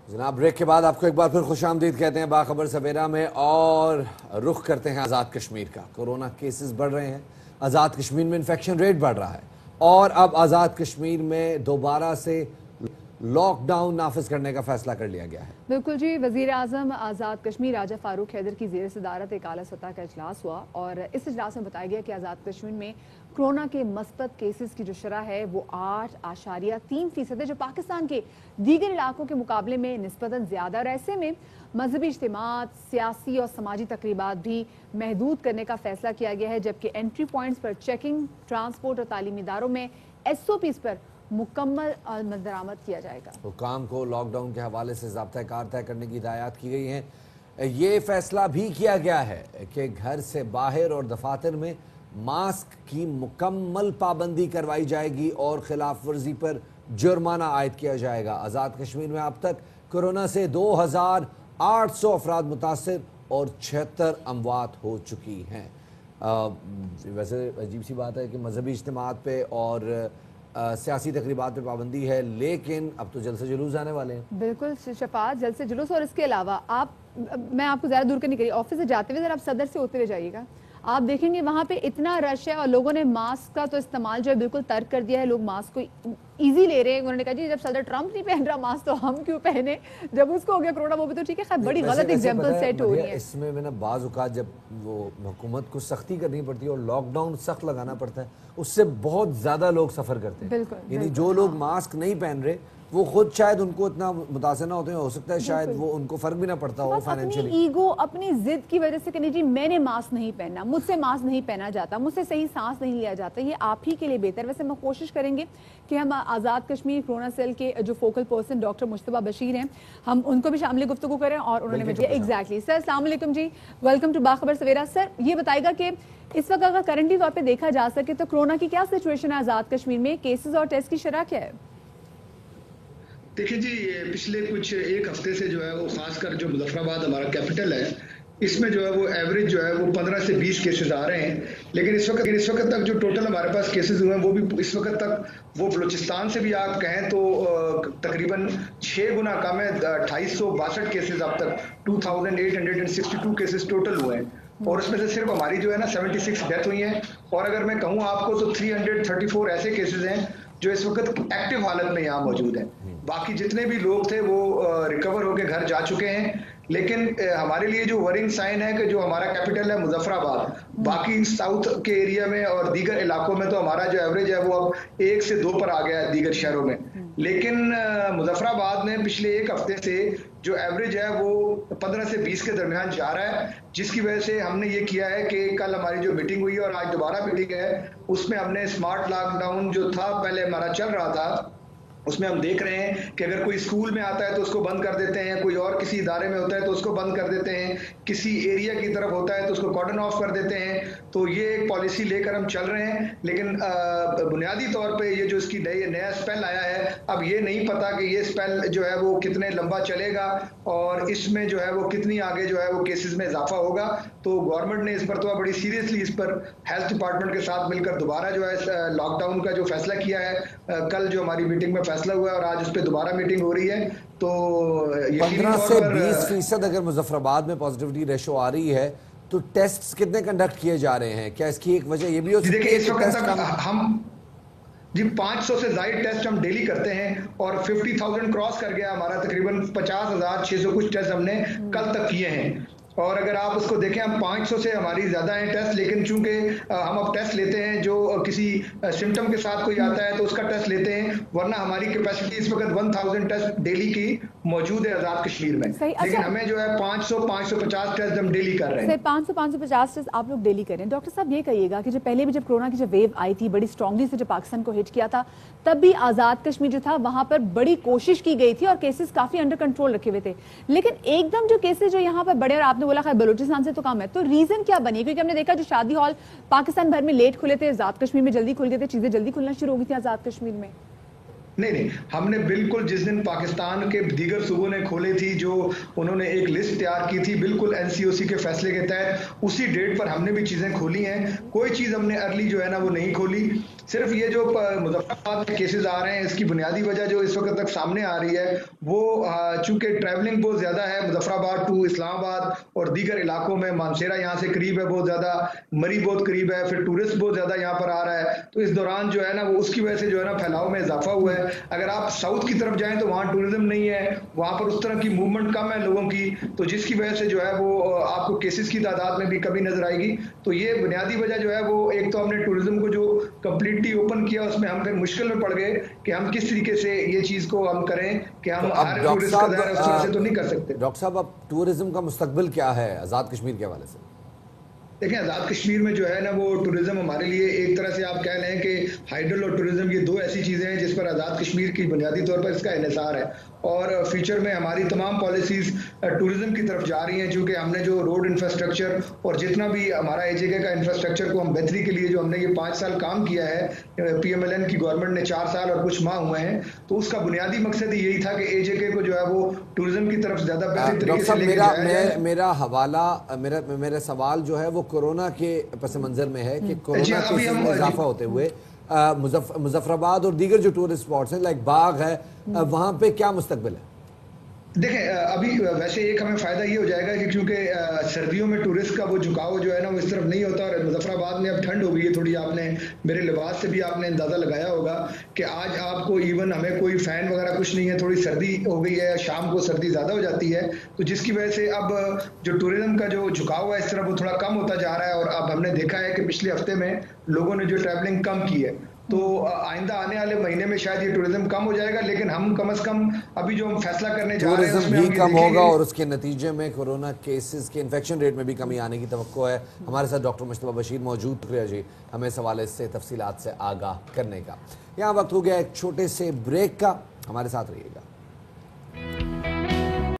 जनाब ब्रेक के बाद आपको एक बार फिर खुशामदीद कहते हैं बाखबर सवेरा में और रुख करते हैं आज़ाद कश्मीर का। कोरोना केसेस बढ़ रहे हैं, आज़ाद कश्मीर में इन्फेक्शन रेट बढ़ रहा है और अब आज़ाद कश्मीर में दोबारा से लॉकडाउन नाफिज करने का फैसला कर लिया गया है। बिल्कुल जी, वज़ीर आज़म आज़ाद कश्मीर राजा फारूक हैदर की ज़ेर सदारत एक आला सतह का इजलास हुआ और इस इजलास में बताया गया कि आज़ाद कश्मीर में कोरोना के मस्बत केसेस की जो शरह है वो 8.3% है, जो पाकिस्तान के दीगर इलाकों के मुकाबले में निस्बतन ज़्यादा। और ऐसे में मजहबी इज्तिमात, सियासी और समाजी तकरीबात भी महदूद करने का फैसला किया गया है, जबकि एंट्री पॉइंट्स पर चेकिंग, ट्रांसपोर्ट और तालीमी इदारों में SOPs पर मुकम्मल अमल दरामद किया जाएगा। हुकाम को लॉकडाउन के हवाले से ज़ाब्ता कार तय करने की हिदायत की गई हैं। ये फैसला भी किया गया है कि घर से बाहर और दफातर में मास्क की मुकम्मल पाबंदी करवाई जाएगी और खिलाफ वर्जी पर जुर्माना आयद किया जाएगा। आज़ाद कश्मीर में अब तक कोरोना से 2800 अफराद मुतासर और 76 अमवात हो चुकी हैं। वैसे अजीब सी बात है कि मजहबी इज्तिमात पे और सियासी तकरीबात पे पाबंदी है, लेकिन अब तो जल्द से जुलूस आने वाले हैं। बिल्कुल शफात, जल्द से जुलूस। और इसके अलावा मैं आपको ज़्यादा दूर का नहीं करी, ऑफिस से जाते हुए जरा आप सदर से होते हुए जाइएगा, आप देखेंगे वहाँ पे इतना रश है और लोगों ने मास्क का तो इस्तेमाल जो है बिल्कुल तर्क कर दिया है। लोग मास्क को इजी ले रहे हैं। उन्होंने कहा जी जब सदर ट्रंप नहीं पहन रहा मास्क तो हम क्यों पहने, जब उसको हो गया कोरोना वो भी तो ठीक है। खैर बड़ी गलत एग्जांपल सेट हो रही है इसमें। मैंने बाज़ औक़ात जब वो हुकूमत को सख्ती करनी पड़ती है और लॉकडाउन सख्त लगाना पड़ता है, उससे बहुत ज़्यादा लोग सफ़र करते हैं। यानी जो लोग मास्क नहीं पहन रहे वो खुद शायद उनको इतना मुतासर ना होते हैं, हो सकता है शायद वो उनको फर्क भी ना पड़ता हो फाइनेंशियली। अपनी ईगो, अपनी जिद की वजह से कहने जी मैंने मास्क नहीं पहनना, मुझसे मास्क नहीं पहना जाता, मुझसे सही सांस नहीं लिया जाता, ये आप ही के लिए बेहतर। वैसे हम कोशिश करेंगे कि हम आज़ाद कश्मीर कोरोना सेल के जो focal person doctor Mushtaba Bashir हैं, हम उनको भी शामिल गुफ्तगू करें और उन्होंने मुझे एग्जैक्टली। सर अस्सलाम वालेकुम जी, वेलकम टू बाखबर सवेरा। सर ये बताएगा कि इस वक्त अगर करंटली तौर पर देखा जा सके तो कोरोना की क्या सिचुएशन है आज़ाद कश्मीर में, केसेज और टेस्ट की शरह क्या है? देखिए जी, पिछले कुछ एक हफ्ते से जो है वो खासकर जो मुजफ्फराबाद हमारा कैपिटल है, इसमें जो है वो एवरेज जो है वो 15 से 20 केसेस आ रहे हैं। लेकिन इस वक्त तक जो टोटल हमारे पास केसेस हुए हैं वो भी इस वक्त तक वो बलूचिस्तान से भी आप कहें तो तकरीबन 6 गुना कम है। 2862 केसेस अब तक 2862 केसेस टोटल हुए हैं और उसमें से सिर्फ हमारी जो है ना 76 डेथ हुई हैं। और अगर मैं कहूँ आपको तो 334 ऐसे केसेस हैं जो इस वक्त एक्टिव हालत में यहाँ मौजूद हैं। बाकी जितने भी लोग थे वो रिकवर होकर घर जा चुके हैं। लेकिन हमारे लिए जो वरिंग साइन है कि जो हमारा कैपिटल है मुजफ्फराबाद, बाकी साउथ के एरिया में और दीगर इलाकों में तो हमारा जो एवरेज है वो अब 1 से 2 पर आ गया है दीगर शहरों में। लेकिन मुजफ्फराबाद में पिछले एक हफ्ते से जो एवरेज है वो 15 से 20 के दरमियान जा रहा है, जिसकी वजह से हमने ये किया है कि कल हमारी जो मीटिंग हुई और आज दोबारा मीटिंग है, उसमें हमने स्मार्ट लॉकडाउन जो था पहले हमारा चल रहा था, उसमें हम देख रहे हैं कि अगर कोई स्कूल में आता है तो उसको बंद कर देते हैं, कोई और किसी इदारे में होता है तो उसको बंद कर देते हैं, किसी एरिया की तरफ होता है तो उसको कॉर्डन ऑफ कर देते हैं। तो ये एक पॉलिसी लेकर हम चल रहे हैं। लेकिन बुनियादी तौर पे ये जो इसकी नया स्पेल आया है, अब ये नहीं पता कि ये स्पेल जो है वो कितने लंबा चलेगा और इसमें जो है वो कितनी आगे जो है वो केसेस में इजाफा होगा। तो गवर्नमेंट ने इस पर तो बड़ी सीरियसली इस पर हेल्थ डिपार्टमेंट के साथ मिलकर दोबारा जो है लॉकडाउन का जो फैसला किया है, कल जो हमारी मीटिंग में फैसला हुआ है और आज उस पर दोबारा मीटिंग हो रही है। तो 15 से 20% अगर मुजफ्फराबाद में पॉजिटिविटी रेशो आ रही है तो टेस्ट्स कितने कंडक्ट किए जा रहे हैं? क्या इसकी एक वजह ये भी हो सकती है? इस वक्त तक हम जी 500 से ज्यादा टेस्ट हम डेली करते हैं और 50,000 क्रॉस कर गया हमारा, तकरीबन 50,600 कुछ टेस्ट हमने कल तक किए हैं। और अगर आप उसको देखें हम 500 से हमारी ज़्यादा है टेस्ट, लेकिन चूंकि हम अब टेस्ट लेते हैं जो किसी सिम्टम के साथ कोई आता है तो उसका टेस्ट लेते हैं, वरना हमारी कैपेसिटी इस वक्त 1000 टेस्ट डेली की मौजूद है आज़ाद कश्मीर में। लेकिन हमें जो है 500-550 टेस्ट हम डेली कर रहे हैं। 500-550 टेस्ट आप लोग डेली कर रहे हैं। डॉक्टर साहब ये कहिएगा कि जब पहले भी जब कोरोना की जब वेव आई थी बड़ी स्ट्रांगली से जब पाकिस्तान को हिट किया था, तब भी आज़ाद कश्मीर जो था वहां पर बड़ी कोशिश की गई थी और केसेस काफी अंडर कंट्रोल रखे हुए थे। लेकिन एकदम जो केसेस जो यहाँ पर बढ़े और आपने बोला खैर बलूचिस्तान से तो कम है, तो रीजन क्या बनी? क्योंकि हमने देखा जो शादी हॉल पाकिस्तान भर में लेट खुले थे, आज़ाद कश्मीर में जल्दी खुल गए थे, चीजें जल्दी खुलना शुरू हो गई थी आज़ाद कश्मीर में। नहीं, हमने बिल्कुल जिस दिन पाकिस्तान के दीगर सूबों ने खोले थी, जो उन्होंने एक लिस्ट तैयार की थी बिल्कुल NCOC के फैसले के तहत, उसी डेट पर हमने भी चीजें खोली हैं। कोई चीज हमने अर्ली जो है ना वो नहीं खोली। صرف یہ جو مظفرآباد میں کیسز آ رہے ہیں اس کی بنیادی وجہ جو اس وقت تک سامنے آ رہی ہے وہ چونکہ ٹریولنگ بہت زیادہ ہے مظفرآباد ٹو اسلام آباد اور دیگر علاقوں میں، مانسیرا یہاں سے قریب ہے بہت زیادہ، مری بہت قریب ہے، پھر ٹورسٹ بہت زیادہ یہاں پر آ رہا ہے، تو اس دوران جو ہے نا وہ اس کی وجہ سے جو ہے نا پھیلاؤ میں اضافہ ہوا ہے۔ اگر آپ ساؤتھ کی طرف جائیں تو وہاں ٹورزم نہیں ہے، وہاں پر اس طرح کی موومنٹ کم ہے لوگوں کی، تو جس کی وجہ سے جو ہے وہ آپ کو کیسز کی تعداد میں بھی کمی نظر آئے گی۔ تو یہ بنیادی وجہ جو ہے وہ ایک تو ہم نے ٹورزم کو جو کمپلیٹلی اوپن کیا اس میں ہم پھر مشکل میں پڑ گئے کہ ہم کس طریقے سے یہ چیز کو ہم کریں کہ ہم ہر ٹورسٹ کا ظاہر اس طرح سے تو نہیں کر سکتے۔ ڈاکٹر صاحب اب ٹورزم کا مستقبل کیا ہے آزاد کشمیر کے حوالے سے؟ دیکھیں آزاد کشمیر میں جو ہے نا وہ ٹورزم ہمارے لیے ایک طرح سے آپ کہہ لیں کہ ہائیڈل اور ٹورزم یہ دو ایسی چیزیں ہیں جس پر آزاد کشمیر کی بنیادی طور پر اس کا انحصار ہے، اور فیوچر میں ہماری تمام پالیسیز ٹورزم کی طرف جا رہی ہیں، چونکہ ہم نے جو روڈ انفراسٹرکچر اور جتنا بھی ہمارا AJK کا انفراسٹرکچر کو ہم بہتری کے لیے جو ہم نے یہ 5 سال کام کیا ہے، PMLN کی گورنمنٹ نے 4 سال اور کچھ ماہ ہوئے ہیں، تو اس کا بنیادی مقصد یہی تھا کہ AJK کو جو ہے وہ ٹورزم کی طرف زیادہ بہتر طریقے سے لے کے جایا جائے۔ میرا حوالہ میرا سوال جو ہے وہ کورونا کے پس منظر میں ہے کہ کورونا کیسز میں اضافہ ہوتے ہوئے مظفرآباد اور دیگر جو ٹورسٹ اسپاٹس ہیں لائک باغ ہے وہاں پہ کیا مستقبل ہے؟ دیکھیں ابھی ویسے ایک ہمیں فائدہ یہ ہو جائے گا کہ کیونکہ سردیوں میں ٹورسٹ کا وہ جھکاؤ جو ہے نا وہ اس طرف نہیں ہوتا، اور مظفرآباد میں اب ٹھنڈ ہو گئی ہے تھوڑی، آپ نے میرے لباس سے بھی آپ نے اندازہ لگایا ہوگا کہ آج آپ کو ایون ہمیں کوئی فین وغیرہ کچھ نہیں ہے، تھوڑی سردی ہو گئی ہے، شام کو سردی زیادہ ہو جاتی ہے، تو جس کی وجہ سے اب جو ٹورزم کا جو جھکاؤ ہے اس طرف وہ تھوڑا کم ہوتا جا رہا ہے، اور اب ہم نے دیکھا ہے کہ پچھلے ہفتے میں لوگوں نے جو ٹریولنگ کم کی ہے، تو آئندہ آنے والے مہینے میں شاید یہ ٹورزم کم ہو جائے گا، لیکن ہم کم از کم ابھی جو ہم فیصلہ کرنے جا رہے ہیں اس میں بھی کم ہوگا اور اس کے نتیجے میں کورونا کیسز کے انفیکشن ریٹ میں بھی کمی آنے کی توقع ہے۔ ہمارے ساتھ ڈاکٹر مجتبیٰ بشیر موجود، شکریہ جی ہمیں اس حوالے سے تفصیلات سے آگاہ کرنے کا۔ یہاں وقت ہو گیا ایک چھوٹے سے بریک کا، ہمارے ساتھ رہیے گا۔